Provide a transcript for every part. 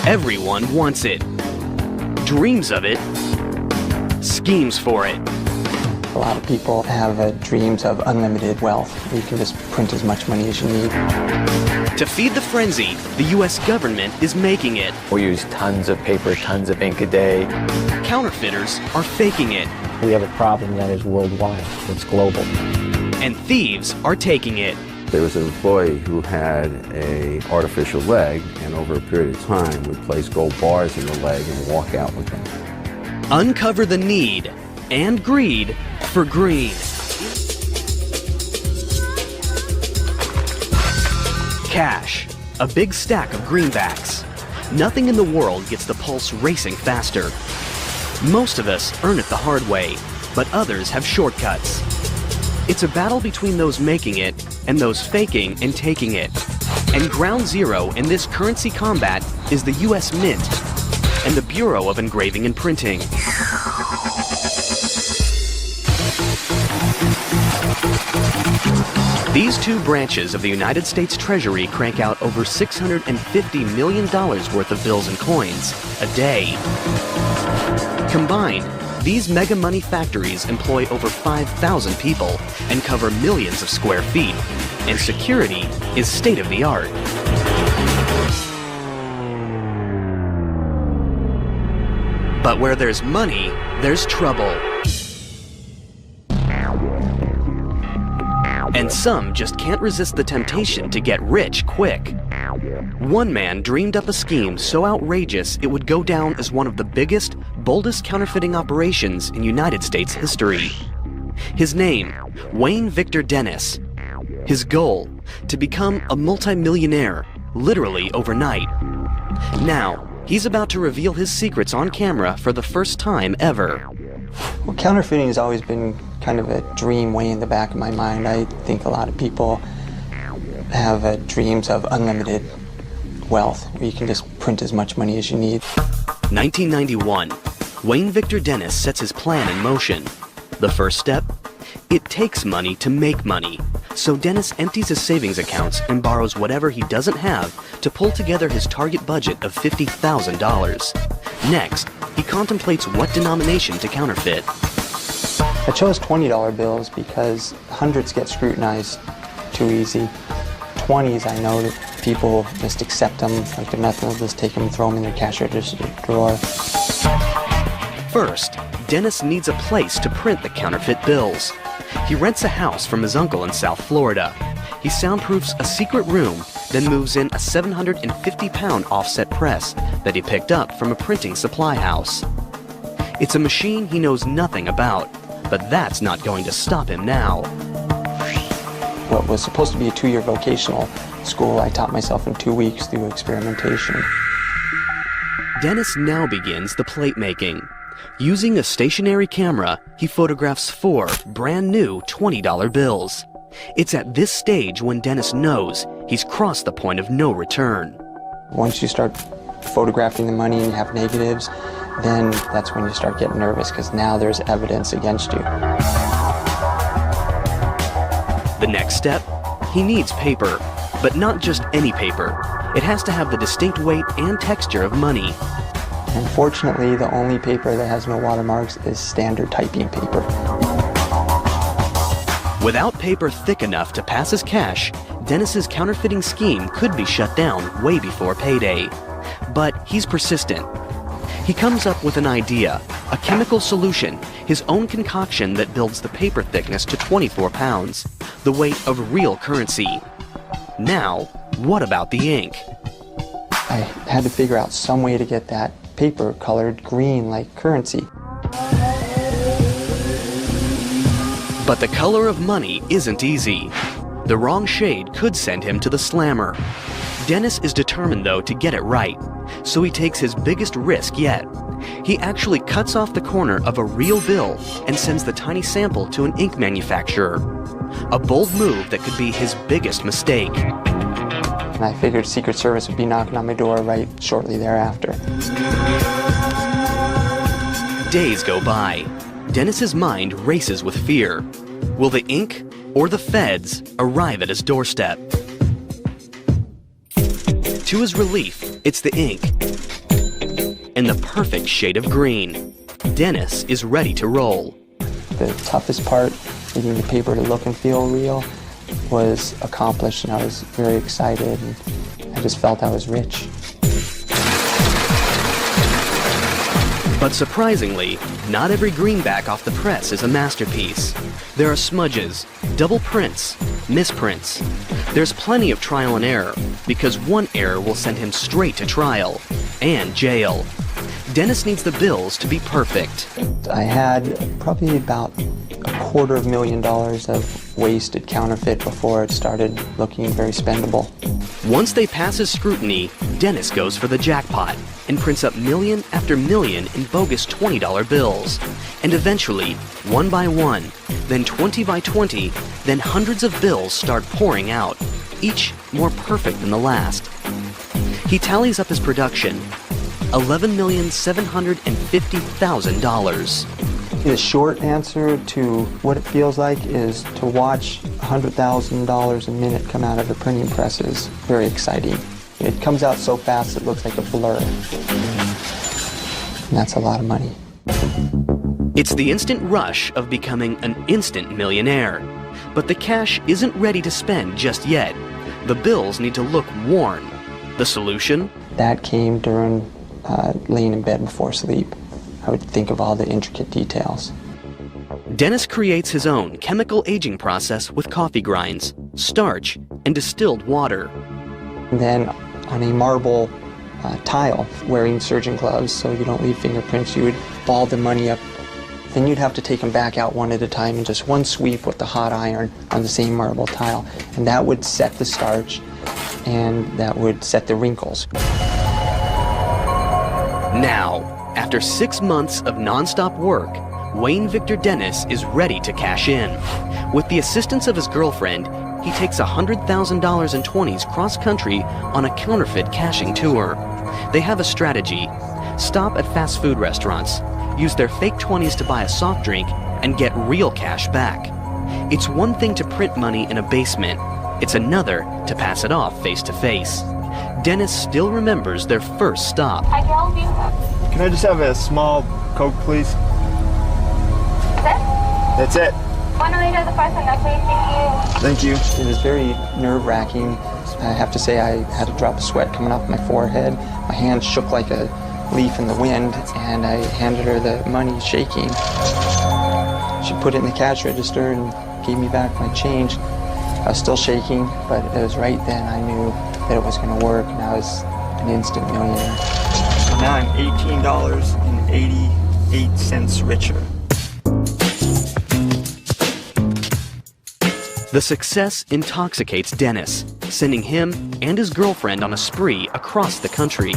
Everyone wants it, dreams of it, schemes for it. A lot of people have dreams of unlimited wealth. You can just print as much money as you need. To feed the frenzy, the U.S. government is making it. We use tons of paper, tons of ink a day. Counterfeiters are faking it. We have a problem that is worldwide. It's global. And thieves are taking it. There was an employee who had an artificial leg, and over a period of time would place gold bars in the leg and walk out with them. Uncover the need and greed for green. Cash, a big stack of greenbacks. Nothing in the world gets the pulse racing faster. Most of us earn it the hard way, but others have shortcuts. It's a battle between those making it and those faking and taking it. And ground zero in this currency combat is the U.S. Mint and the Bureau of Engraving and Printing. These two branches of the United States Treasury crank out over $650 million worth of bills and coins a day. Combined, these mega money factories employ over 5,000 people and cover millions of square feet, and security is state-of-the-art. But where there's money, there's trouble. And some just can't resist the temptation to get rich quick. One man dreamed up a scheme so outrageous it would go down as one of the biggest, boldest counterfeiting operations in United States history. His name, Wayne Victor Dennis. His goal, to become a multimillionaire, literally overnight. Now, he's about to reveal his secrets on camera for the first time ever. Well, counterfeiting has always been kind of a dream way in the back of my mind. I think a lot of people have dreams of unlimited wealth, where you can just print as much money as you need. 1991, Wayne Victor Dennis sets his plan in motion. The first step? It takes money to make money. So Dennis empties his savings accounts and borrows whatever he doesn't have to pull together his target budget of $50,000. Next, he contemplates what denomination to counterfeit. I chose $20 bills because hundreds get scrutinized too easy. 20s, I know that people just accept them like they're nothing. They'll just take them and throw them in their cash register drawer. First, Dennis needs a place to print the counterfeit bills. He rents a house from his uncle in South Florida. He soundproofs a secret room, then moves in a 750-pound offset press that he picked up from a printing supply house. It's a machine he knows nothing about, but that's not going to stop him now. What was supposed to be a 2-year vocational school, I taught myself in 2 weeks through experimentation. Dennis now begins the plate making. Using a stationary camera, he photographs 4 brand new $20 bills. It's at this stage when Dennis knows he's crossed the point of no return. Once you start photographing the money and you have negatives, then that's when you start getting nervous, because now there's evidence against you. The next step? He needs paper, but not just any paper. It has to have the distinct weight and texture of money. Unfortunately, the only paper that has no watermarks is standard typing paper. Without paper thick enough to pass as cash, Dennis's counterfeiting scheme could be shut down way before payday. But he's persistent. He comes up with an idea, a chemical solution, his own concoction that builds the paper thickness to 24 pounds, the weight of real currency. Now, what about the ink? I had to figure out some way to get that paper colored green like currency. But the color of money isn't easy. The wrong shade could send him to the slammer. Dennis is determined, though, to get it right, so he takes his biggest risk yet. He actually cuts off the corner of a real bill and sends the tiny sample to an ink manufacturer. A bold move that could be his biggest mistake. And I figured Secret Service would be knocking on my door right shortly thereafter. Days go by. Dennis's mind races with fear. Will the ink or the feds arrive at his doorstep? To his relief, it's the ink. and the perfect shade of green. Dennis is ready to roll. The toughest part, getting the paper to look and feel real, was accomplished, and I was very excited, and I just felt I was rich. But surprisingly, not every greenback off the press is a masterpiece. There are smudges, double prints, misprints. There's plenty of trial and error, because one error will send him straight to trial and jail. Dennis needs the bills to be perfect. I had probably about $250,000 of wasted counterfeit before it started looking very spendable. Once they pass his scrutiny, Dennis goes for the jackpot and prints up million after million in bogus $20 bills. And eventually, one by one, then 20 by 20, then hundreds of bills start pouring out, each more perfect than the last. He tallies up his production, $11,750,000. The short answer to what it feels like is to watch $100,000 a minute come out of the printing press is very exciting. It comes out so fast it looks like a blur. And that's a lot of money. It's the instant rush of becoming an instant millionaire. But the cash isn't ready to spend just yet. The bills need to look worn. The solution? That came during laying in bed before sleep. I would think of all the intricate details. Dennis creates his own chemical aging process with coffee grinds, starch, and distilled water. And then on a marble tile, wearing surgeon gloves so you don't leave fingerprints, you would ball the money up. Then you'd have to take them back out one at a time in just one sweep with the hot iron on the same marble tile. And that would set the starch, and that would set the wrinkles. Now, after 6 months of non-stop work, Wayne Victor Dennis is ready to cash in. With the assistance of his girlfriend, he takes $100,000 in 20s cross-country on a counterfeit cashing tour. They have a strategy. Stop at fast food restaurants, use their fake 20s to buy a soft drink, and get real cash back. It's one thing to print money in a basement. It's another to pass it off face-to-face. Dennis still remembers their first stop. I can help you. Can I just have a small Coke, please? That's it? That's it. One later, the first one, please. Thank you. Thank you. It was very nerve-wracking. I have to say I had a drop of sweat coming off my forehead. My hands shook like a leaf in the wind, and I handed her the money shaking. She put it in the cash register and gave me back my change. I was still shaking, but it was right then I knew that it was going to work, and I was an instant millionaire. So now I'm $18.88 richer. The success intoxicates Dennis, sending him and his girlfriend on a spree across the country.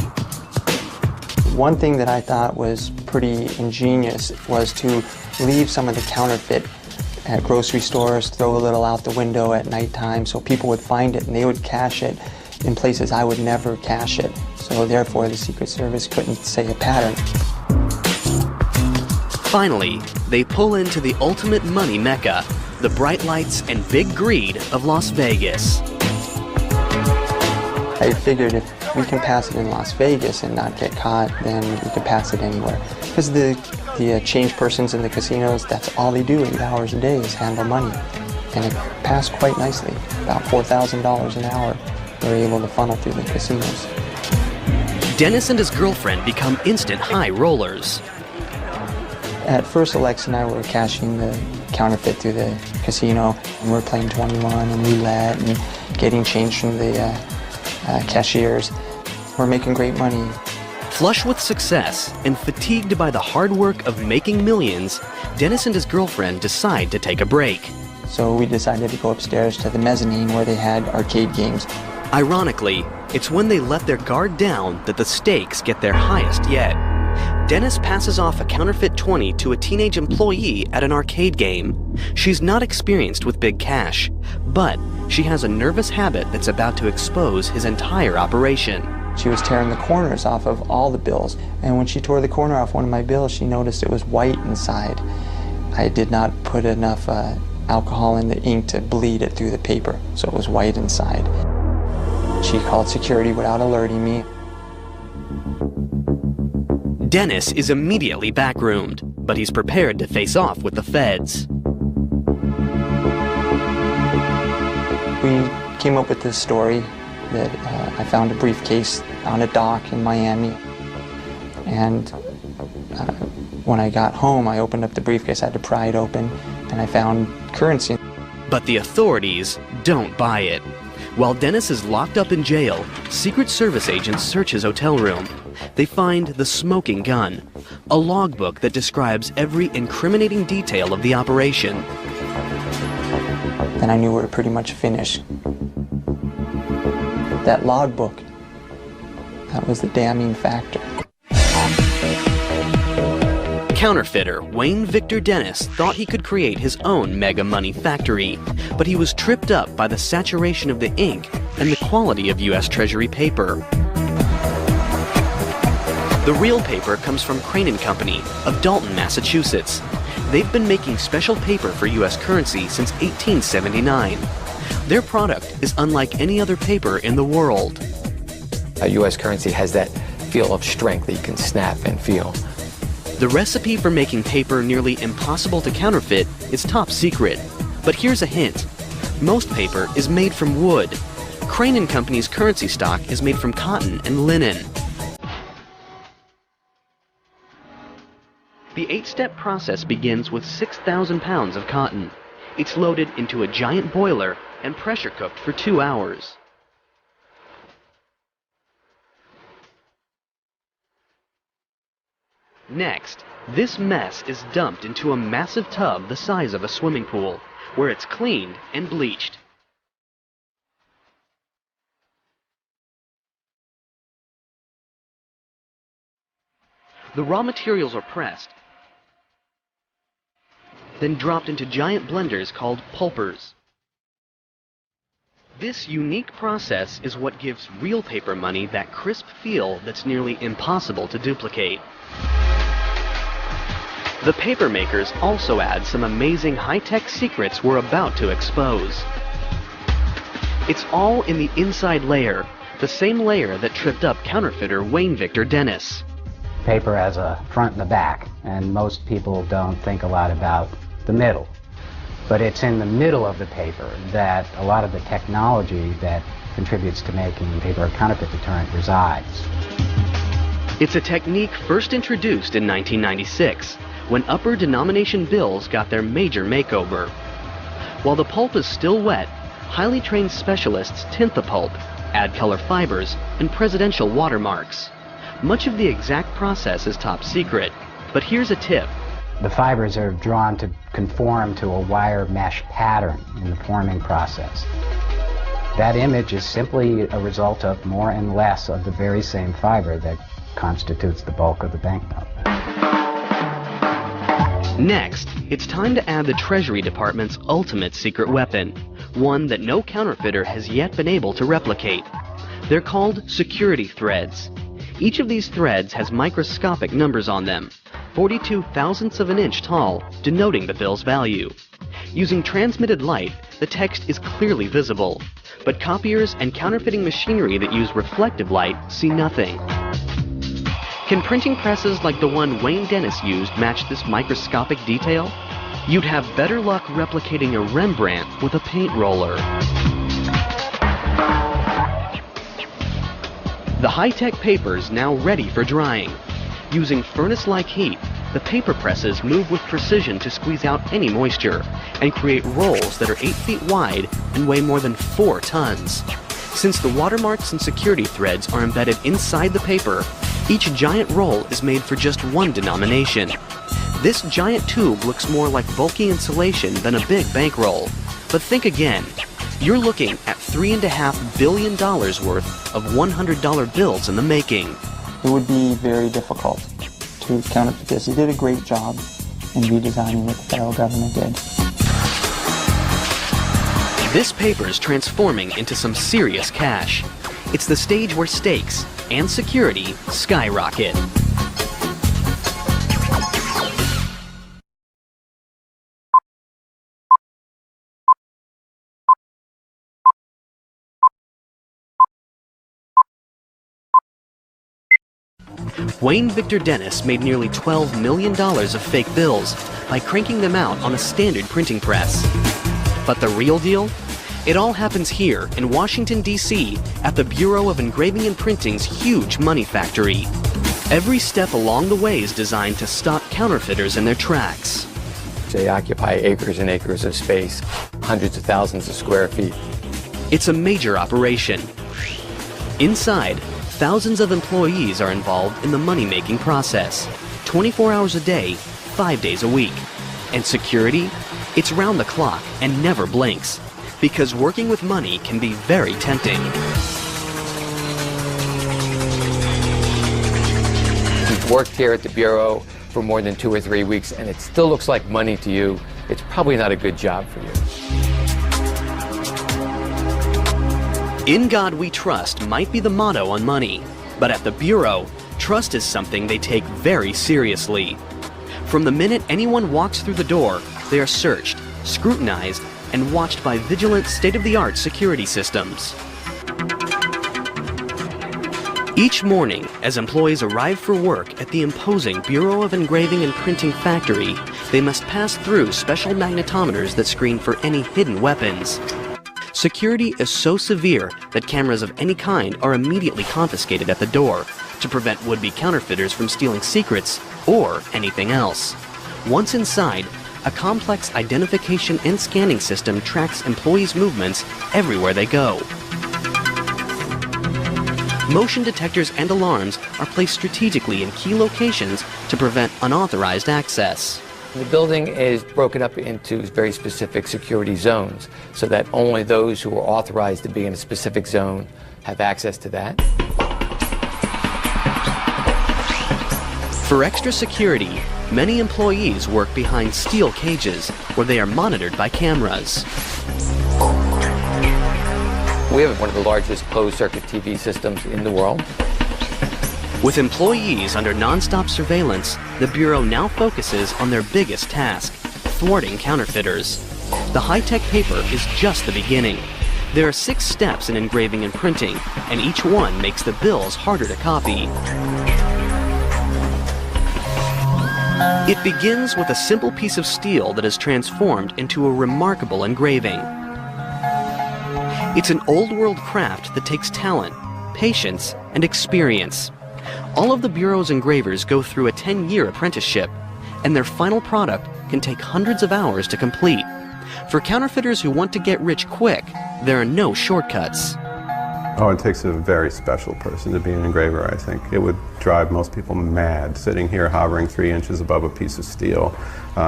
One thing that I thought was pretty ingenious was to leave some of the counterfeit at grocery stores, throw a little out the window at nighttime so people would find it and they would cash it in places I would never cash it. So therefore the Secret Service couldn't say a pattern. Finally, they pull into the ultimate money mecca, the bright lights and big greed of Las Vegas. I figured if we can pass it in Las Vegas and not get caught, then we can pass it anywhere. Because the change persons in the casinos, that's all they do 8 hours a day is handle money. And it passed quite nicely, about $4,000 an hour. They were able to funnel through the casinos. Dennis and his girlfriend become instant high rollers. At first, Alexa and I were cashing the counterfeit through the casino, and we're playing 21 and roulette and getting change from the cashiers. We're making great money. Flush with success and fatigued by the hard work of making millions, Dennis and his girlfriend decide to take a break. So we decided to go upstairs to the mezzanine where they had arcade games. Ironically, it's when they let their guard down that the stakes get their highest yet. Dennis passes off a counterfeit 20 to a teenage employee at an arcade game. She's not experienced with big cash, but she has a nervous habit that's about to expose his entire operation. She was tearing the corners off of all the bills, and when she tore the corner off one of my bills, she noticed it was white inside. I did not put enough alcohol in the ink to bleed it through the paper, so it was white inside. She called security without alerting me. Dennis is immediately backroomed, but he's prepared to face off with the feds. We came up with this story that I found a briefcase on a dock in Miami, and when I got home, I opened up the briefcase, I had to pry it open, and I found currency. But the authorities don't buy it. While Dennis is locked up in jail, Secret Service agents search his hotel room. They find the smoking gun, a logbook that describes every incriminating detail of the operation. Then I knew we were pretty much finished. That logbook, that was the damning factor. Counterfeiter Wayne Victor Dennis thought he could create his own mega money factory, but he was tripped up by the saturation of the ink and the quality of U.S. Treasury paper. The real paper comes from Crane & Company of Dalton, Massachusetts. They've been making special paper for U.S. currency since 1879. Their product is unlike any other paper in the world. U.S. currency has that feel of strength that you can snap and feel. The recipe for making paper nearly impossible to counterfeit is top secret. But here's a hint. Most paper is made from wood. Crane & Company's currency stock is made from cotton and linen. The 8-step process begins with 6,000 pounds of cotton. It's loaded into a giant boiler and pressure cooked for 2 hours. Next, this mess is dumped into a massive tub the size of a swimming pool, where it's cleaned and bleached. The raw materials are pressed, then dropped into giant blenders called pulpers. This unique process is what gives real paper money that crisp feel that's nearly impossible to duplicate. The paper makers also add some amazing high-tech secrets we're about to expose. It's all in the inside layer, the same layer that tripped up counterfeiter Wayne Victor Dennis. Paper has a front and a back, and most people don't think a lot about the middle. But it's in the middle of the paper that a lot of the technology that contributes to making paper a counterfeit deterrent resides. It's a technique first introduced in 1996, when upper denomination bills got their major makeover. While the pulp is still wet, highly trained specialists tint the pulp, add color fibers, and presidential watermarks. Much of the exact process is top secret, but here's a tip. The fibers are drawn to conform to a wire mesh pattern in the forming process. That image is simply a result of more and less of the very same fiber that constitutes the bulk of the banknote. Next, it's time to add the Treasury Department's ultimate secret weapon, one that no counterfeiter has yet been able to replicate. They're called security threads. Each of these threads has microscopic numbers on them, 42 thousandths of an inch tall, denoting the bill's value. Using transmitted light, the text is clearly visible, but copiers and counterfeiting machinery that use reflective light see nothing. Can printing presses like the one Wayne Dennis used match this microscopic detail? You'd have better luck replicating a Rembrandt with a paint roller. The high-tech paper is now ready for drying. Using furnace-like heat, the paper presses move with precision to squeeze out any moisture and create rolls that are 8 feet wide and weigh more than 4 tons. Since the watermarks and security threads are embedded inside the paper, each giant roll is made for just one denomination. This giant tube looks more like bulky insulation than a big bankroll. But think again. You're looking at $3.5 billion worth of $100 bills in the making. It would be very difficult to counterfeit this. He did a great job in redesigning what the federal government did. This paper's transforming into some serious cash. It's the stage where stakes and security skyrocket. Wayne Victor Dennis made nearly $12 million of fake bills by cranking them out on a standard printing press. But the real deal? It all happens here in Washington, D.C. at the Bureau of Engraving and Printing's huge money factory. Every step along the way is designed to stop counterfeiters in their tracks. They occupy acres and acres of space, hundreds of thousands of square feet. It's a major operation. Inside, thousands of employees are involved in the money-making process, 24 hours a day, 5 days a week. And security? It's round the clock and never blinks, because working with money can be very tempting. You've worked here at the Bureau for more than 2 or 3 weeks and it still looks like money to you. It's probably not a good job for you. In God we trust might be the motto on money, but at the Bureau, trust is something they take very seriously. From the minute anyone walks through the door, they are searched, scrutinized, and watched by vigilant state-of-the-art security systems. Each morning, as employees arrive for work at the imposing Bureau of Engraving and Printing factory, they must pass through special magnetometers that screen for any hidden weapons. Security is so severe that cameras of any kind are immediately confiscated at the door to prevent would-be counterfeiters from stealing secrets or anything else. Once inside, a complex identification and scanning system tracks employees' movements everywhere they go. Motion detectors and alarms are placed strategically in key locations to prevent unauthorized access. The building is broken up into very specific security zones so that only those who are authorized to be in a specific zone have access to that. For extra security, many employees work behind steel cages where they are monitored by cameras. We have one of the largest closed-circuit TV systems in the world. With employees under non-stop surveillance, the Bureau now focuses on their biggest task, thwarting counterfeiters. The high-tech paper is just the beginning. There are 6 steps in engraving and printing, and each one makes the bills harder to copy. It begins with a simple piece of steel that is transformed into a remarkable engraving. It's an old-world craft that takes talent, patience, and experience. All of the Bureau's engravers go through a 10-year apprenticeship, and their final product can take hundreds of hours to complete. For counterfeiters who want to get rich quick, there are no shortcuts. Oh, it takes a very special person to be an engraver, I think. It would drive most people mad, sitting here hovering 3 inches above a piece of steel,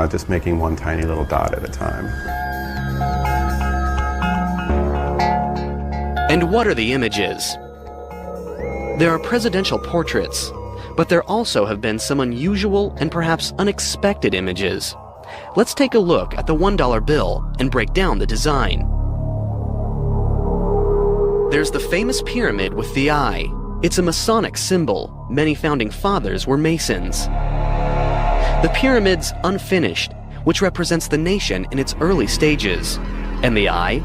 just making one tiny little dot at a time. And what are the images? There are presidential portraits, but there also have been some unusual and perhaps unexpected images. Let's take a look at the $1 bill and break down the design. There's the famous pyramid with the eye. It's a Masonic symbol. Many founding fathers were Masons. The pyramid's unfinished, which represents the nation in its early stages. And the eye?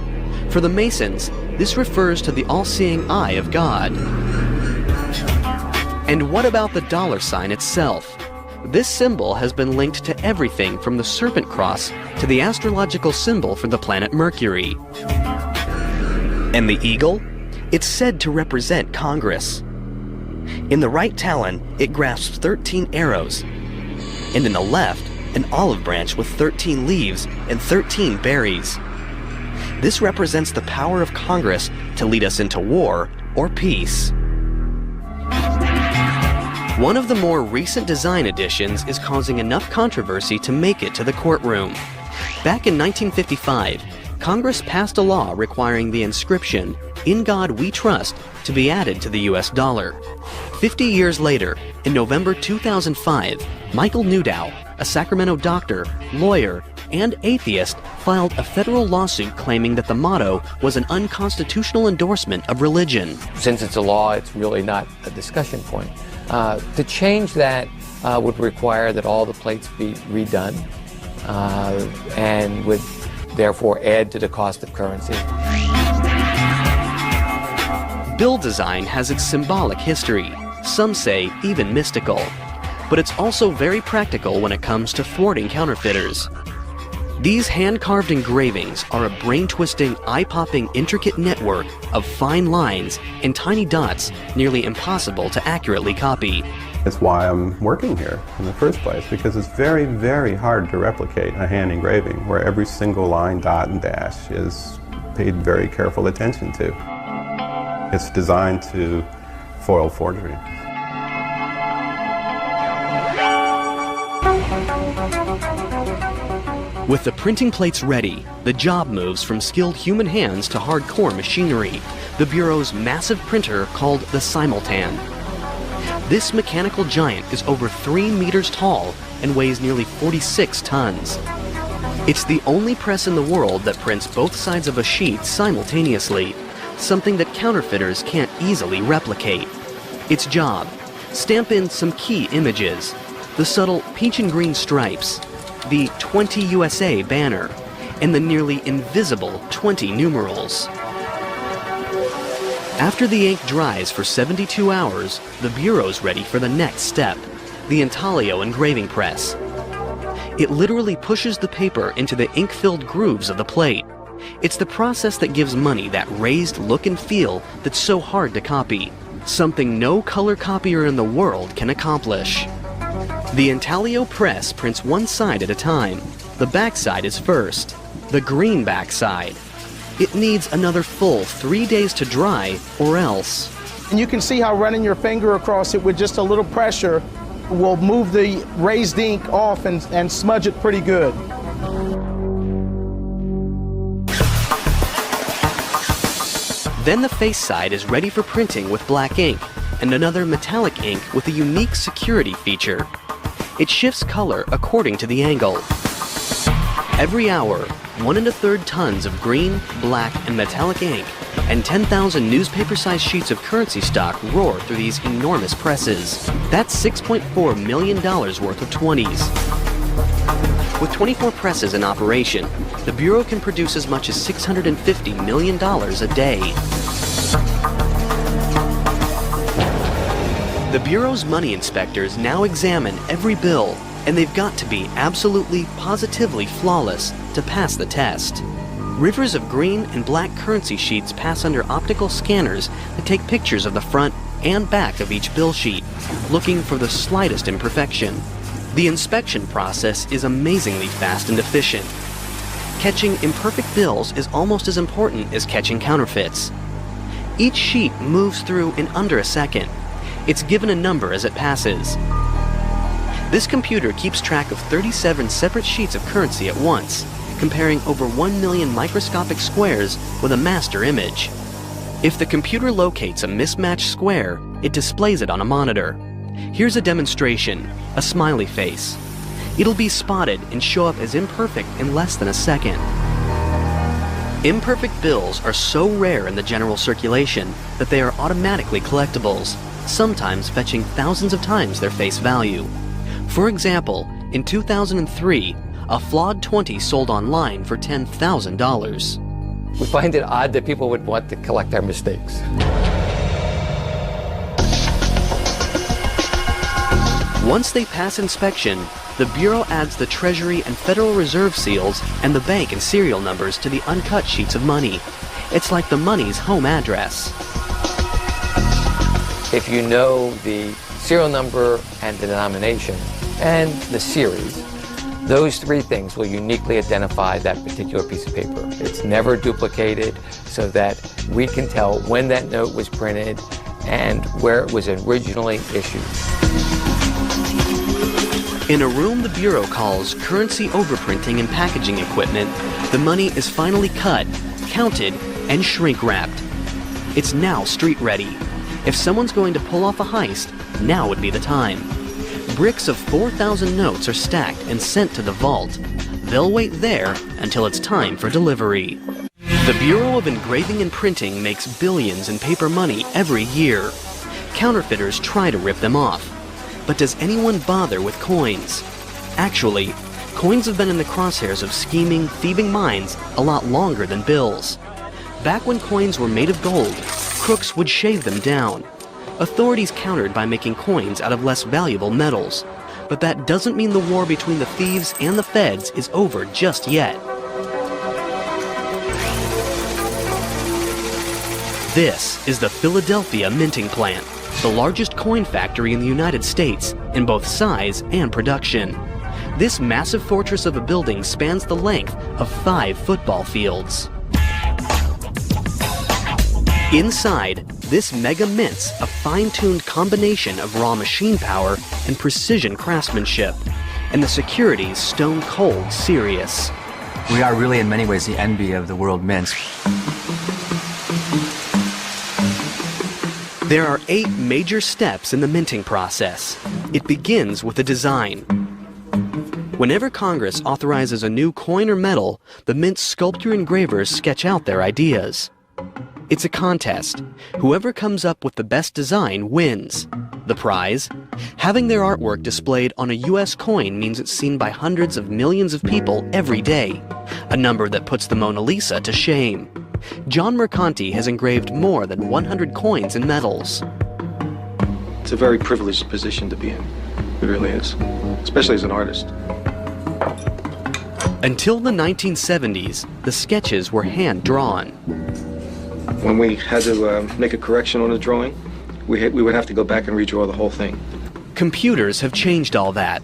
For the Masons, this refers to the all-seeing eye of God. And what about the $sign itself? This symbol has been linked to everything from the serpent cross to the astrological symbol for the planet Mercury. And the eagle? It's said to represent Congress. In the right talon, it grasps 13 arrows, and in the left, an olive branch with 13 leaves and 13 berries. This represents the power of Congress to lead us into war or peace. One of the more recent design additions is causing enough controversy to make it to the courtroom. Back in 1955, Congress passed a law requiring the inscription, "In God We Trust," to be added to the US dollar. 50 years later, in November 2005, Michael Newdow, a Sacramento doctor, lawyer, and atheist, filed a federal lawsuit claiming that the motto was an unconstitutional endorsement of religion. Since it's a law, it's really not a discussion point. To change that would require that all the plates be redone and would therefore add to the cost of currency. Bill design has its symbolic history. some say even mystical. But it's also very practical when it comes to thwarting counterfeiters. These hand-carved engravings are a brain-twisting, eye-popping, intricate network of fine lines and tiny dots nearly impossible to accurately copy. That's why I'm working here in the first place, because it's very, very hard to replicate a hand engraving where every single line, dot, and dash is paid very careful attention to. It's designed to foil forgery. With the printing plates ready, the job moves from skilled human hands to hardcore machinery, the Bureau's massive printer called the Simultan. This mechanical giant is over 3 meters tall and weighs nearly 46 tons. It's the only press in the world that prints both sides of a sheet simultaneously, something that counterfeiters can't easily replicate. Its job: stamp in some key images, the subtle peach and green stripes, the 20 USA banner, and the nearly invisible 20 numerals. After the ink dries for 72 hours, the Bureau's ready for the next step, the intaglio engraving press. It literally pushes the paper into the ink-filled grooves of the plate. It's the process that gives money that raised look and feel that's so hard to copy, something no color copier in the world can accomplish. The intaglio press prints one side at a time. The back side is first, the green back side. It needs another full 3 days to dry, or else. And you can see how running your finger across it with just a little pressure will move the raised ink off and smudge it pretty good. Then the face side is ready for printing with black ink and another metallic ink with a unique security feature. It shifts color according to the angle. Every hour, 1 1/3 tons of green, black, and metallic ink and 10,000 newspaper-sized sheets of currency stock roar through these enormous presses. That's $6.4 million worth of 20s. With 24 presses in operation, the Bureau can produce as much as $650 million a day. The Bureau's money inspectors now examine every bill, and they've got to be absolutely, positively flawless to pass the test. Rivers of green and black currency sheets pass under optical scanners that take pictures of the front and back of each bill sheet, looking for the slightest imperfection. The inspection process is amazingly fast and efficient. Catching imperfect bills is almost as important as catching counterfeits. Each sheet moves through in under a second. It's given a number as it passes. This computer keeps track of 37 separate sheets of currency at once, comparing over 1 million microscopic squares with a master image. If the computer locates a mismatched square, it displays it on a monitor. Here's a demonstration, a smiley face. It'll be spotted and show up as imperfect in less than a second. Imperfect bills are so rare in the general circulation that they are automatically collectibles, sometimes fetching thousands of times their face value. For example, in 2003, a flawed 20 sold online for $10,000. We find it odd that people would want to collect our mistakes. Once they pass inspection, the Bureau adds the Treasury and Federal Reserve seals and the bank and serial numbers to the uncut sheets of money. It's like the money's home address. If you know the serial number and the denomination and the series, those three things will uniquely identify that particular piece of paper. It's never duplicated, so that we can tell when that note was printed and where it was originally issued. In a room the Bureau calls currency overprinting and packaging equipment, the money is finally cut, counted, and shrink-wrapped. It's now street-ready. If someone's going to pull off a heist, now would be the time. Bricks of 4,000 notes are stacked and sent to the vault. They'll wait there until it's time for delivery. The Bureau of Engraving and Printing makes billions in paper money every year. Counterfeiters try to rip them off. But does anyone bother with coins? Actually, coins have been in the crosshairs of scheming, thieving minds a lot longer than bills. Back when coins were made of gold, crooks would shave them down. Authorities countered by making coins out of less valuable metals. But that doesn't mean the war between the thieves and the feds is over just yet. This is the Philadelphia Minting Plant, the largest coin factory in the United States in both size and production. This massive fortress of a building spans the length of 5 football fields. Inside, this mega mints a fine-tuned combination of raw machine power and precision craftsmanship, and the security's stone-cold serious. We are really in many ways the envy of the world mints. There are 8 major steps in the minting process. It begins with a design. Whenever Congress authorizes a new coin or metal, the mint sculptor engravers sketch out their ideas. It's a contest. Whoever comes up with the best design wins. The prize? Having their artwork displayed on a U.S. coin means it's seen by hundreds of millions of people every day, a number that puts the Mona Lisa to shame. John Mercanti has engraved more than 100 coins and medals. It's a very privileged position to be in. It really is, especially as an artist. Until the 1970s, the sketches were hand-drawn. When we had to make a correction on a drawing, we would have to go back and redraw the whole thing. Computers have changed all that.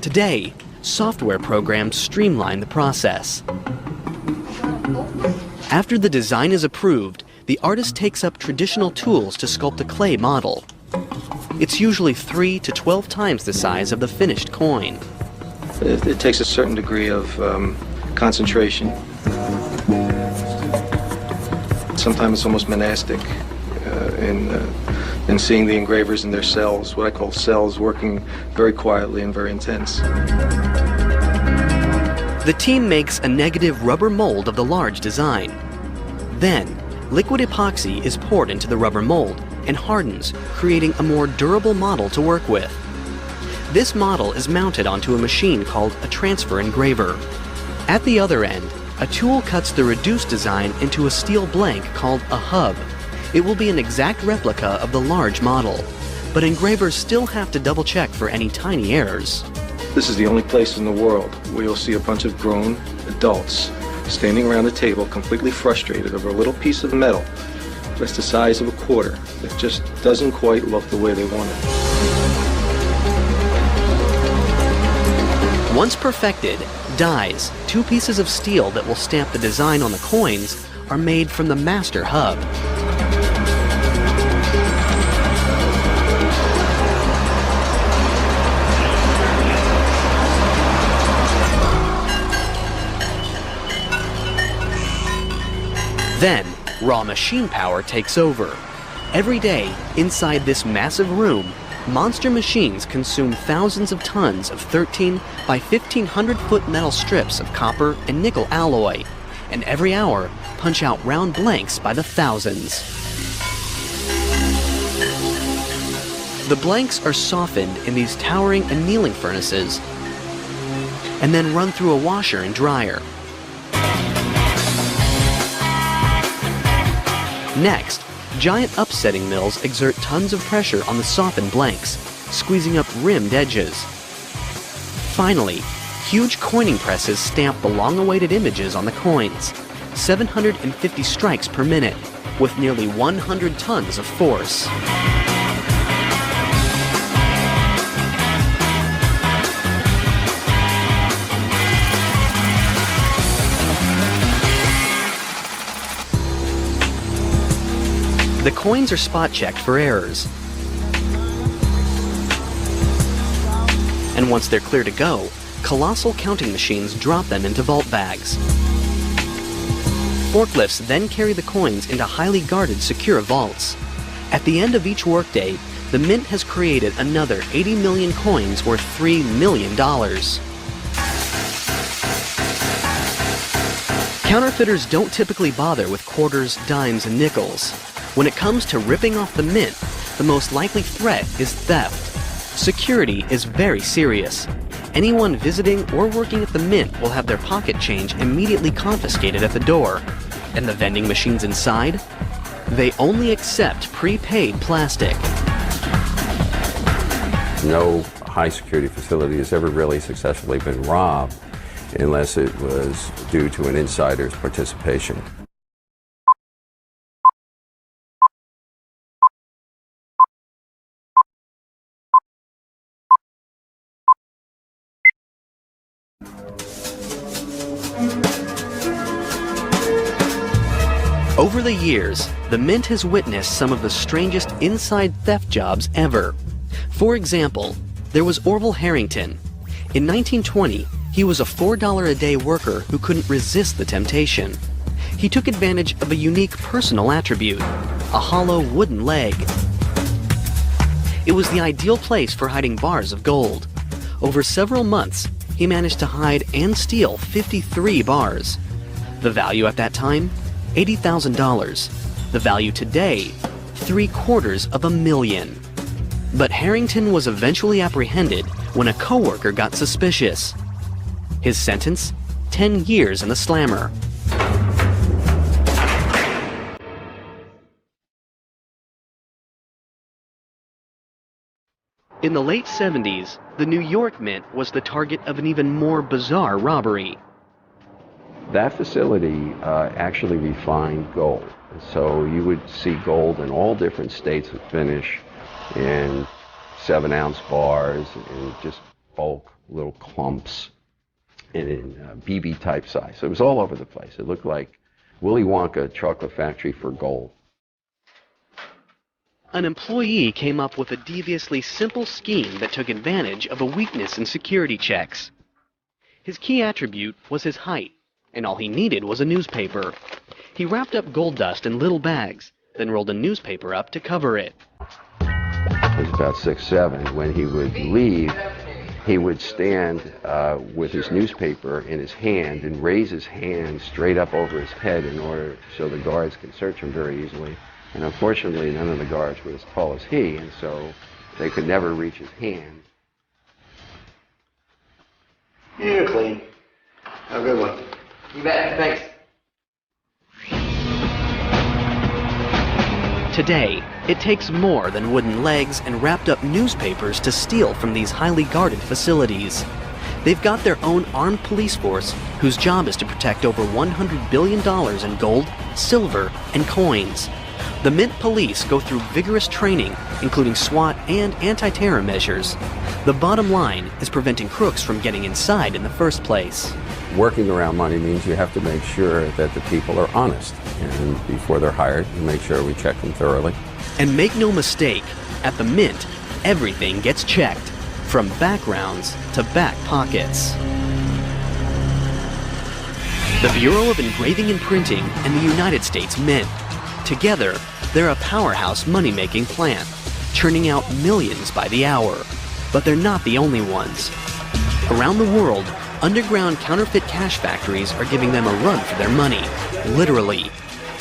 Today, software programs streamline the process. After the design is approved, the artist takes up traditional tools to sculpt a clay model. It's usually 3 to 12 times the size of the finished coin. It takes a certain degree of concentration. Sometimes it's almost monastic in seeing the engravers in their cells, what I call cells, working very quietly and very intense. The team makes a negative rubber mold of the large design. Then, liquid epoxy is poured into the rubber mold and hardens, creating a more durable model to work with. This model is mounted onto a machine called a transfer engraver. At the other end, a tool cuts the reduced design into a steel blank called a hub. It will be an exact replica of the large model, but engravers still have to double-check for any tiny errors. This is the only place in the world where you'll see a bunch of grown adults standing around a table completely frustrated over a little piece of metal that's the size of a quarter that just doesn't quite look the way they want it. Once perfected, dies, 2 pieces of steel that will stamp the design on the coins, are made from the master hub. Then, raw machine power takes over. Every day, inside this massive room, monster machines consume thousands of tons of 13 by 1,500-foot metal strips of copper and nickel alloy, and every hour punch out round blanks by the thousands. The blanks are softened in these towering annealing furnaces, and then run through a washer and dryer. Next, giant upsetting mills exert tons of pressure on the softened blanks, squeezing up rimmed edges. Finally, huge coining presses stamp the long-awaited images on the coins, 750 strikes per minute, with nearly 100 tons of force. The coins are spot-checked for errors. And once they're clear to go, colossal counting machines drop them into vault bags. Forklifts then carry the coins into highly guarded, secure vaults. At the end of each workday, the Mint has created another 80 million coins worth $3 million. Counterfeiters don't typically bother with quarters, dimes, and nickels. When it comes to ripping off the mint, the most likely threat is theft. Security is very serious. Anyone visiting or working at the mint will have their pocket change immediately confiscated at the door. And the vending machines inside? They only accept prepaid plastic. no high security facility has ever really successfully been robbed unless it was due to an insider's participation. Over the years, the Mint has witnessed some of the strangest inside theft jobs ever. For example, there was Orville Harrington. In 1920, he was a $4 a day worker who couldn't resist the temptation. He took advantage of a unique personal attribute, a hollow wooden leg. It was the ideal place for hiding bars of gold. Over several months, he managed to hide and steal 53 bars. The value at that time? $80,000. The value today? $750,000. But Harrington was eventually apprehended when a coworker got suspicious. His sentence? 10 years in the slammer. In the late 70s, the New York Mint was the target of an even more bizarre robbery. That facility actually refined gold. So you would see gold in all different states of finish in 7-ounce bars, in just bulk little clumps, and in BB type size. So it was all over the place. It looked like Willy Wonka chocolate factory for gold. An employee came up with a deviously simple scheme that took advantage of a weakness in security checks. His key attribute was his height, and all he needed was a newspaper. He wrapped up gold dust in little bags, then rolled a newspaper up to cover it. He was about 6'7". When he would leave, he would stand with his newspaper in his hand and raise his hand straight up over his head in order so the guards could search him very easily. And unfortunately, none of the guards were as tall as he, and so they could never reach his hand. You're clean. Have a good one. You bet. Thanks. Today, it takes more than wooden legs and wrapped up newspapers to steal from these highly guarded facilities. They've got their own armed police force whose job is to protect over $100 billion in gold, silver, and coins. The Mint police go through vigorous training, including SWAT and anti-terror measures. The bottom line is preventing crooks from getting inside in the first place. Working around money means you have to make sure that the people are honest. And before they're hired, we make sure we check them thoroughly. And make no mistake, at the Mint, everything gets checked, from backgrounds to back pockets. The Bureau of Engraving and Printing and the United States Mint. Together, they're a powerhouse money-making plant, churning out millions by the hour. But they're not the only ones. Around the world, underground counterfeit cash factories are giving them a run for their money, literally.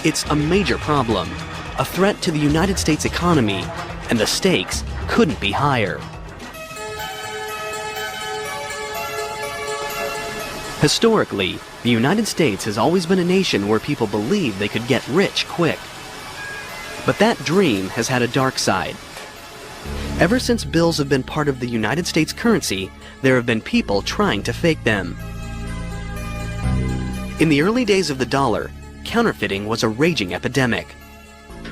It's a major problem, a threat to the United States economy, and the stakes couldn't be higher. Historically, the United States has always been a nation where people believed they could get rich quick. But that dream has had a dark side. Ever since bills have been part of the United States currency, there have been people trying to fake them. In the early days of the dollar, counterfeiting was a raging epidemic.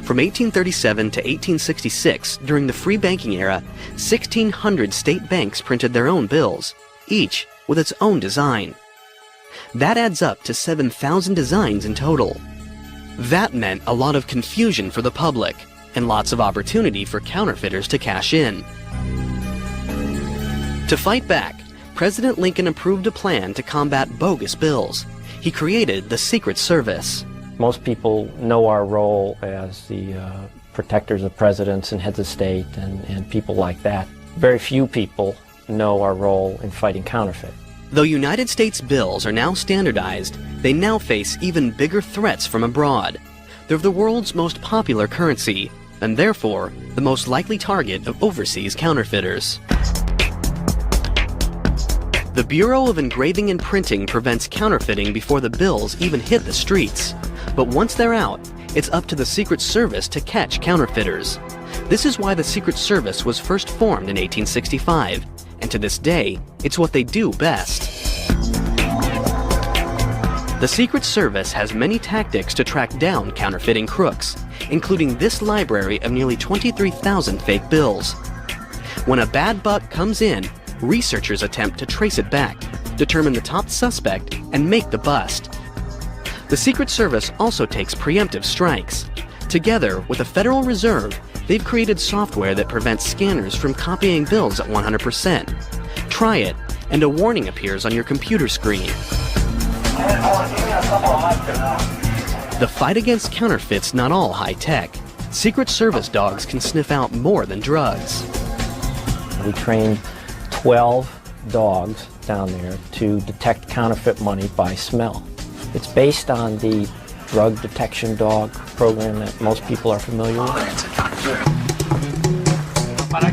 From 1837 to 1866, during the free banking era, 1,600 state banks printed their own bills, each with its own design. That adds up to 7,000 designs in total. That meant a lot of confusion for the public, and lots of opportunity for counterfeiters to cash in. To fight back, President Lincoln approved a plan to combat bogus bills. He created the Secret Service. Most people know our role as the protectors of presidents and heads of state and people like that. Very few people know our role in fighting counterfeit. Though United States bills are now standardized, they now face even bigger threats from abroad. They're the world's most popular currency, and therefore the most likely target of overseas counterfeiters. The Bureau of Engraving and Printing prevents counterfeiting before the bills even hit the streets. But once they're out, it's up to the Secret Service to catch counterfeiters. This is why the Secret Service was first formed in 1865, and to this day, it's what they do best. The Secret Service has many tactics to track down counterfeiting crooks, including this library of nearly 23,000 fake bills. When a bad buck comes in, researchers attempt to trace it back, determine the top suspect, and make the bust. The Secret Service also takes preemptive strikes. Together with the Federal Reserve, they've created software that prevents scanners from copying bills at 100%. Try it, and a warning appears on your computer screen. The fight against counterfeit's not all high-tech. Secret Service dogs can sniff out more than drugs. We trained 12 dogs down there to detect counterfeit money by smell. It's based on the drug detection dog program that most people are familiar with.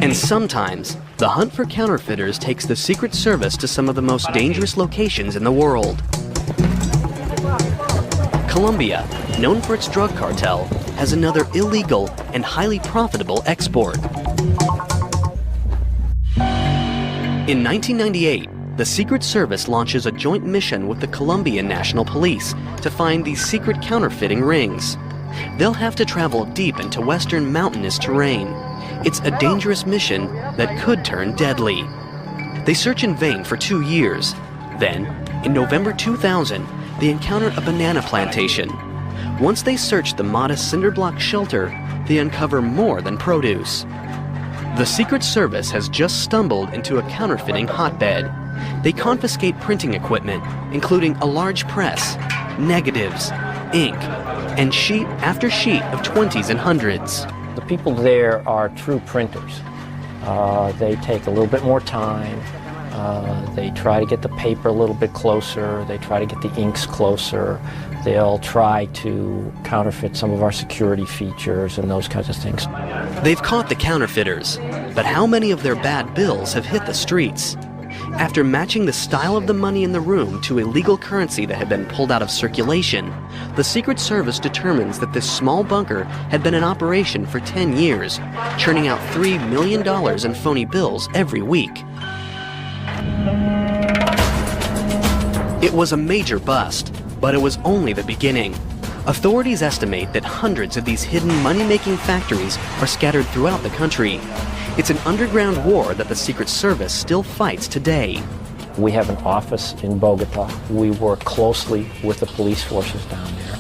And sometimes, the hunt for counterfeiters takes the Secret Service to some of the most dangerous locations in the world. Colombia, known for its drug cartel, has another illegal and highly profitable export. In 1998, the Secret Service launches a joint mission with the Colombian National Police to find these secret counterfeiting rings. They'll have to travel deep into western mountainous terrain. It's a dangerous mission that could turn deadly. They search in vain for 2 years. Then, in November 2000, they encounter a banana plantation. Once they search the modest cinder block shelter, they uncover more than produce. The Secret Service has just stumbled into a counterfeiting hotbed. They confiscate printing equipment, including a large press, negatives, ink, and sheet after sheet of 20s and 100s. The people there are true printers. They take a little bit more time. They try to get the paper a little bit closer. They try to get the inks closer. They'll try to counterfeit some of our security features and those kinds of things. They've caught the counterfeiters, but how many of their bad bills have hit the streets? After matching the style of the money in the room to illegal currency that had been pulled out of circulation, the Secret Service determines that this small bunker had been in operation for 10 years, churning out $3 million in phony bills every week. It was a major bust, but it was only the beginning. Authorities estimate that hundreds of these hidden money-making factories are scattered throughout the country. It's an underground war that the Secret Service still fights today. We have an office in Bogota. We work closely with the police forces down there.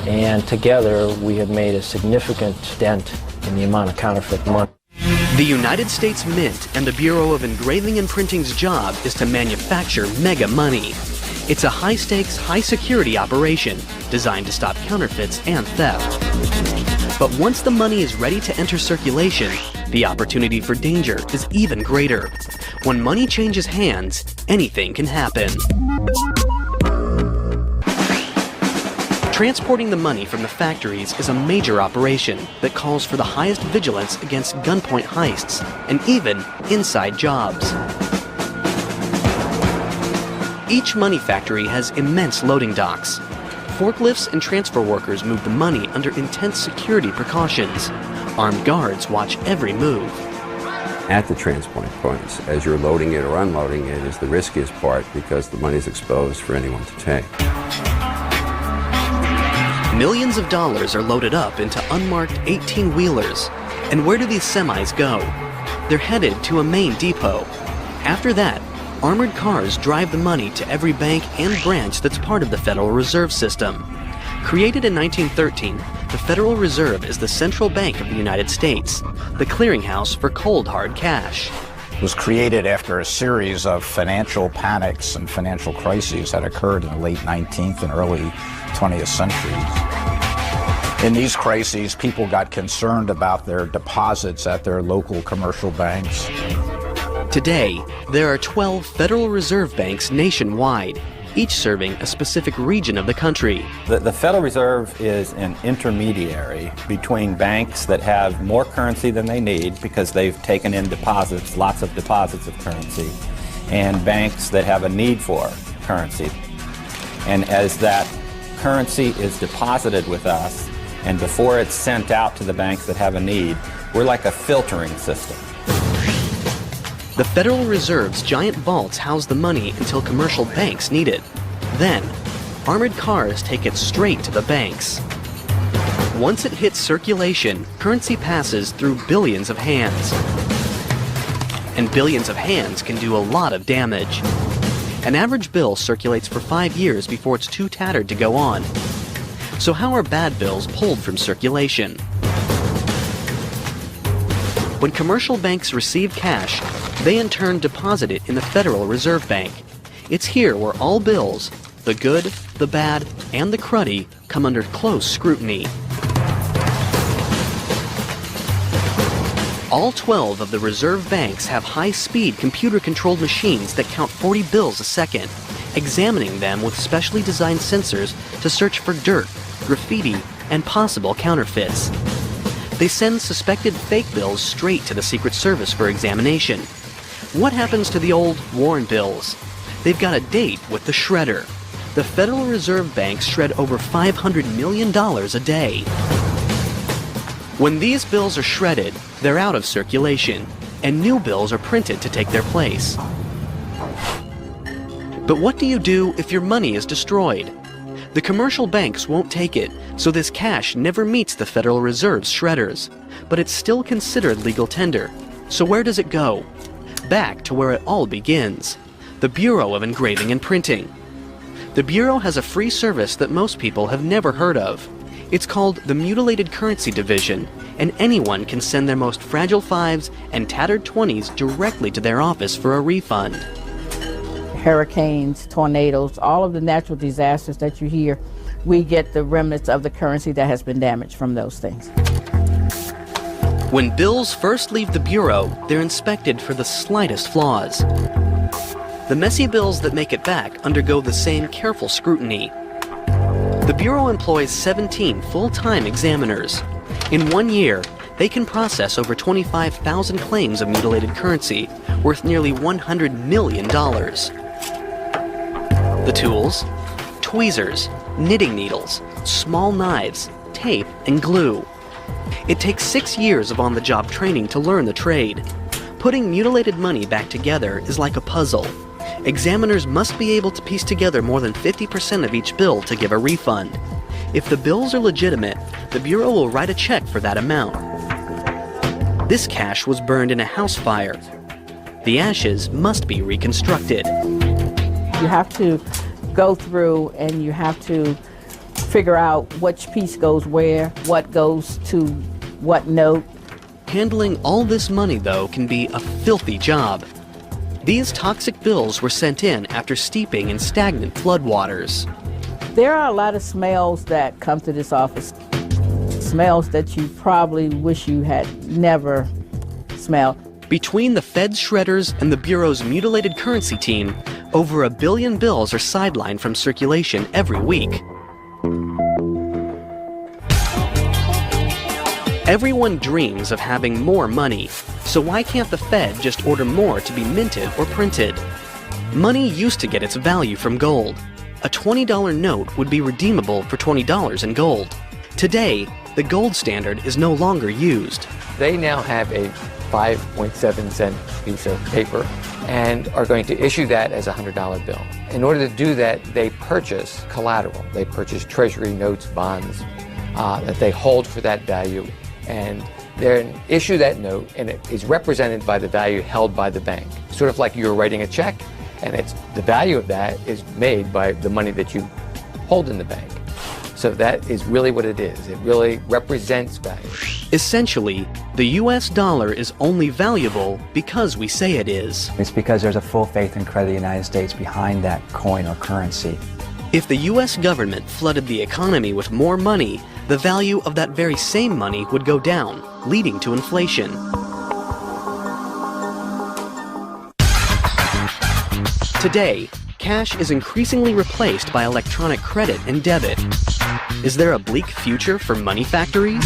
And together, we have made a significant dent in the amount of counterfeit money. The United States Mint and the Bureau of Engraving and Printing's job is to manufacture mega money. It's a high-stakes, high-security operation designed to stop counterfeits and theft. But once the money is ready to enter circulation, the opportunity for danger is even greater. When money changes hands, anything can happen. Transporting the money from the factories is a major operation that calls for the highest vigilance against gunpoint heists and even inside jobs. Each money factory has immense loading docks. Forklifts and transfer workers move the money under intense security precautions. Armed guards watch every move. At the transport points, as you're loading it or unloading it, is the riskiest part because the money is exposed for anyone to take. Millions of dollars are loaded up into unmarked 18-wheelers. And where do these semis go? They're headed to a main depot. After that, armored cars drive the money to every bank and branch that's part of the Federal Reserve System. Created in 1913, the Federal Reserve is the central bank of the United States, the clearinghouse for cold, hard cash. It was created after a series of financial panics and financial crises that occurred in the late 19th and early 20th centuries. In these crises, people got concerned about their deposits at their local commercial banks. Today, there are 12 Federal Reserve banks nationwide, each serving a specific region of the country. The Federal Reserve is an intermediary between banks that have more currency than they need because they've taken in deposits, lots of deposits of currency, and banks that have a need for currency. And as that currency is deposited with us, and before it's sent out to the banks that have a need, We're like a filtering system. The Federal Reserve's giant vaults house the money until commercial banks need it. Then, armored cars take it straight to the banks. Once it hits circulation, currency passes through billions of hands. And billions of hands can do a lot of damage. An average bill circulates for 5 years before it's too tattered to go on. So how are bad bills pulled from circulation? When commercial banks receive cash, they in turn deposit it in the Federal Reserve Bank. It's here where all bills, the good, the bad, and the cruddy, come under close scrutiny. All 12 of the reserve banks have high-speed computer-controlled machines that count 40 bills a second, examining them with specially designed sensors to search for dirt, graffiti, and possible counterfeits. They send suspected fake bills straight to the Secret Service for examination. What happens to the old worn bills? They've got a date with the shredder. The Federal Reserve banks shred over $500 million a day. When these bills are shredded, they're out of circulation, and new bills are printed to take their place. But what do you do if your money is destroyed? The commercial banks won't take it, so this cash never meets the Federal Reserve's shredders. But it's still considered legal tender. So where does it go? Back to where it all begins, the Bureau of Engraving and Printing. The Bureau has a free service that most people have never heard of. It's called the Mutilated Currency Division, and anyone can send their most fragile 5s and tattered 20s directly to their office for a refund. Hurricanes, tornadoes, all of the natural disasters that you hear, we get the remnants of the currency that has been damaged from those things. When bills first leave the Bureau, they're inspected for the slightest flaws. The messy bills that make it back undergo the same careful scrutiny. The Bureau employs 17 full-time examiners. In 1 year, they can process over 25,000 claims of mutilated currency, worth nearly $100 million. The tools? Tweezers, knitting needles, small knives, tape, and glue. It takes 6 years of on-the-job training to learn the trade. Putting mutilated money back together is like a puzzle. Examiners must be able to piece together more than 50% of each bill to give a refund. If the bills are legitimate, the Bureau will write a check for that amount. This cash was burned in a house fire. The ashes must be reconstructed. You have to go through and you have to figure out which piece goes where, what goes to what note. Handling all this money, though, can be a filthy job. These toxic bills were sent in after steeping in stagnant floodwaters. There are a lot of smells that come to this office. Smells that you probably wish you had never smelled. Between the Fed's shredders and the Bureau's mutilated currency team, over 1 billion bills are sidelined from circulation every week. Everyone dreams of having more money, so why can't the Fed just order more to be minted or printed? Money used to get its value from gold. A $20 note would be redeemable for $20 in gold. Today, the gold standard is no longer used. They now have a 5.7 cent piece of paper and are going to issue that as a $100 bill. In order to do that, they purchase collateral. They purchase treasury notes, bonds that they hold for that value, and they issue that note, and it is represented by the value held by the bank. Sort of like you're writing a check, and the value of that is made by the money that you hold in the bank. So that is really what it is. It really represents value. Essentially, the US dollar is only valuable because we say it is. It's because there's a full faith and credit of the United States behind that coin or currency. If the US government flooded the economy with more money, the value of that very same money would go down, leading to inflation. Today, cash is increasingly replaced by electronic credit and debit. Is there a bleak future for money factories?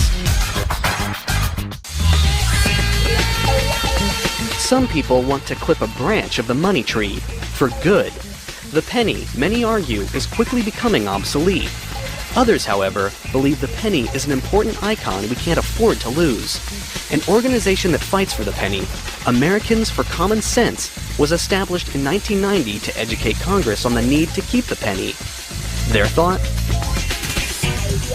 Some people want to clip a branch of the money tree for good. The penny, many argue, is quickly becoming obsolete. Others, however, believe the penny is an important icon we can't afford to lose. An organization that fights for the penny, Americans for Common Sense, was established in 1990 to educate Congress on the need to keep the penny. Their thought?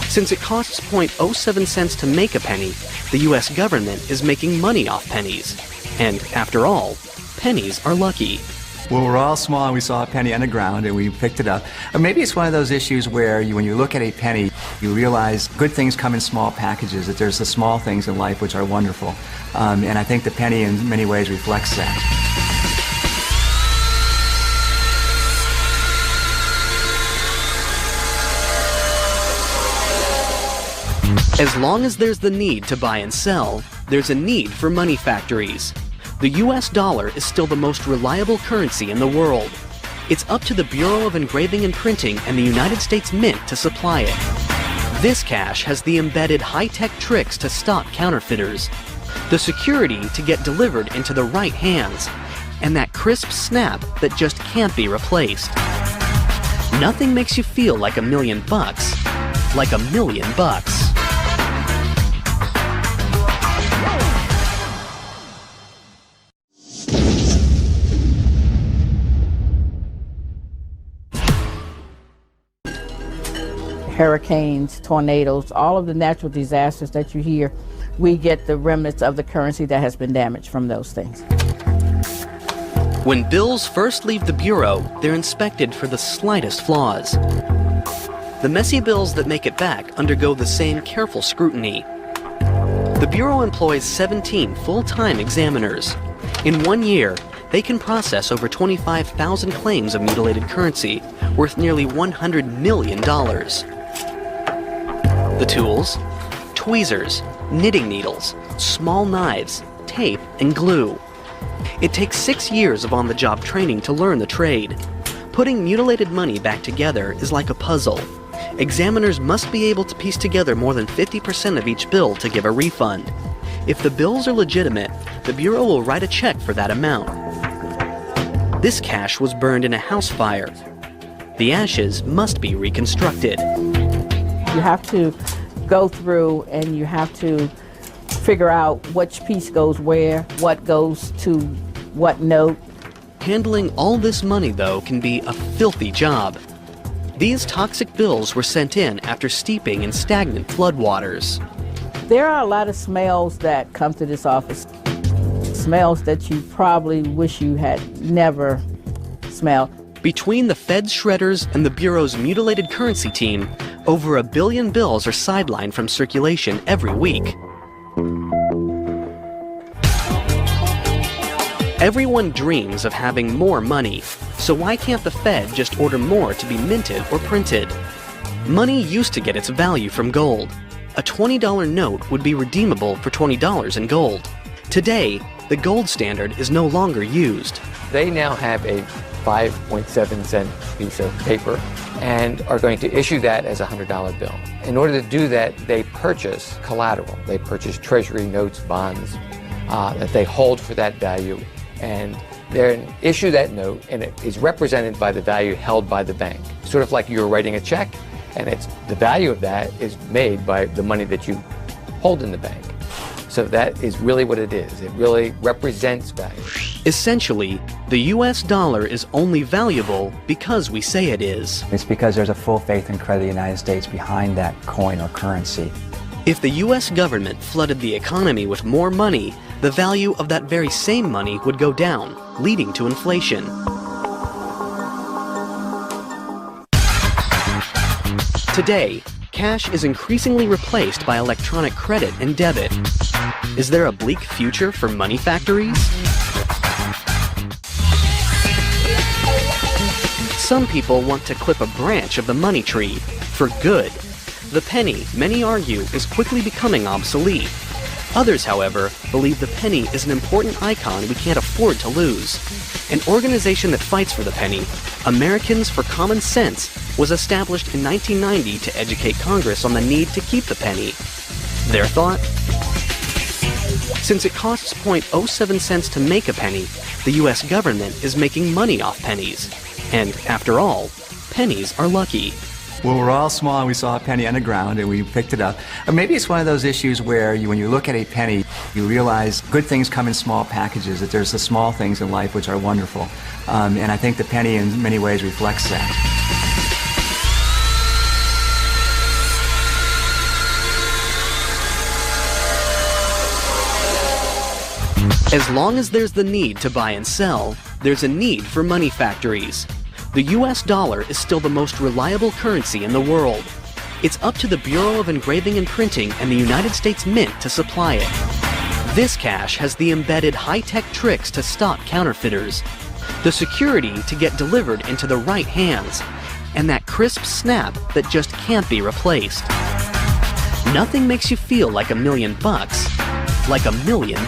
Since it costs 0.07 cents to make a penny, the U.S. government is making money off pennies. And after all, pennies are lucky. Well, we're all small and we saw a penny on the ground and we picked it up. Or maybe it's one of those issues where when you look at a penny, you realize good things come in small packages, that there's the small things in life which are wonderful. And I think the penny in many ways reflects that. As long as there's the need to buy and sell, there's a need for money factories. The US dollar is still the most reliable currency in the world. It's up to the Bureau of Engraving and Printing and the United States Mint to supply it. This cash has the embedded high-tech tricks to stop counterfeiters, the security to get delivered into the right hands, and that crisp snap that just can't be replaced. Nothing makes you feel like $1 million bucks, like $1 million bucks. Hurricanes, tornadoes, all of the natural disasters that you hear, we get the remnants of the currency that has been damaged from those things. When bills first leave the Bureau, they're inspected for the slightest flaws. The messy bills that make it back undergo the same careful scrutiny. The Bureau employs 17 full-time examiners. In 1 year, they can process over 25,000 claims of mutilated currency, worth nearly $100 million. The tools? Tweezers, knitting needles, small knives, tape, and glue. It takes 6 years of on-the-job training to learn the trade. Putting mutilated money back together is like a puzzle. Examiners must be able to piece together more than 50% of each bill to give a refund. If the bills are legitimate, the Bureau will write a check for that amount. This cash was burned in a house fire. The ashes must be reconstructed. You have to go through and you have to figure out which piece goes where, what goes to what note. Handling all this money, though, can be a filthy job. These toxic bills were sent in after steeping in stagnant floodwaters. There are a lot of smells that come to this office. Smells that you probably wish you had never smelled. Between the Fed's shredders and the Bureau's mutilated currency team, over 1 billion bills are sidelined from circulation every week. Everyone dreams of having more money, so why can't the Fed just order more to be minted or printed? Money used to get its value from gold. A $20 note would be redeemable for $20 in gold. Today, the gold standard is no longer used. They now have a 5.7 cent piece of paper and are going to issue that as a $100 bill. In order to do that, they purchase collateral. They purchase treasury notes, bonds that they hold for that value, and they issue that note, and it is represented by the value held by the bank. Sort of like you're writing a check, and the value of that is made by the money that you hold in the bank. So that is really what it is. It really represents value. Essentially, the US dollar is only valuable because we say it is. It's because there's a full faith and credit of the United States behind that coin or currency. If the US government flooded the economy with more money, the value of that very same money would go down, leading to inflation. Today, cash is increasingly replaced by electronic credit and debit. Is there a bleak future for money factories? Some people want to clip a branch of the money tree, for good. The penny, many argue, is quickly becoming obsolete. Others, however, believe the penny is an important icon we can't afford to lose. An organization that fights for the penny, Americans for Common Sense, was established in 1990 to educate Congress on the need to keep the penny. Their thought? Since it costs 0.07 cents to make a penny, the US government is making money off pennies. And after all, pennies are lucky. Well, we're all small and we saw a penny on the ground and we picked it up. Or maybe it's one of those issues where when you look at a penny, you realize good things come in small packages, that there's the small things in life which are wonderful. And I think the penny in many ways reflects that. As long as there's the need to buy and sell, there's a need for money factories. The US dollar is still the most reliable currency in the world. It's up to the Bureau of Engraving and Printing and the United States Mint to supply it. This cash has the embedded high-tech tricks to stop counterfeiters, the security to get delivered into the right hands, and that crisp snap that just can't be replaced. Nothing makes you feel like $1 million like $1 million.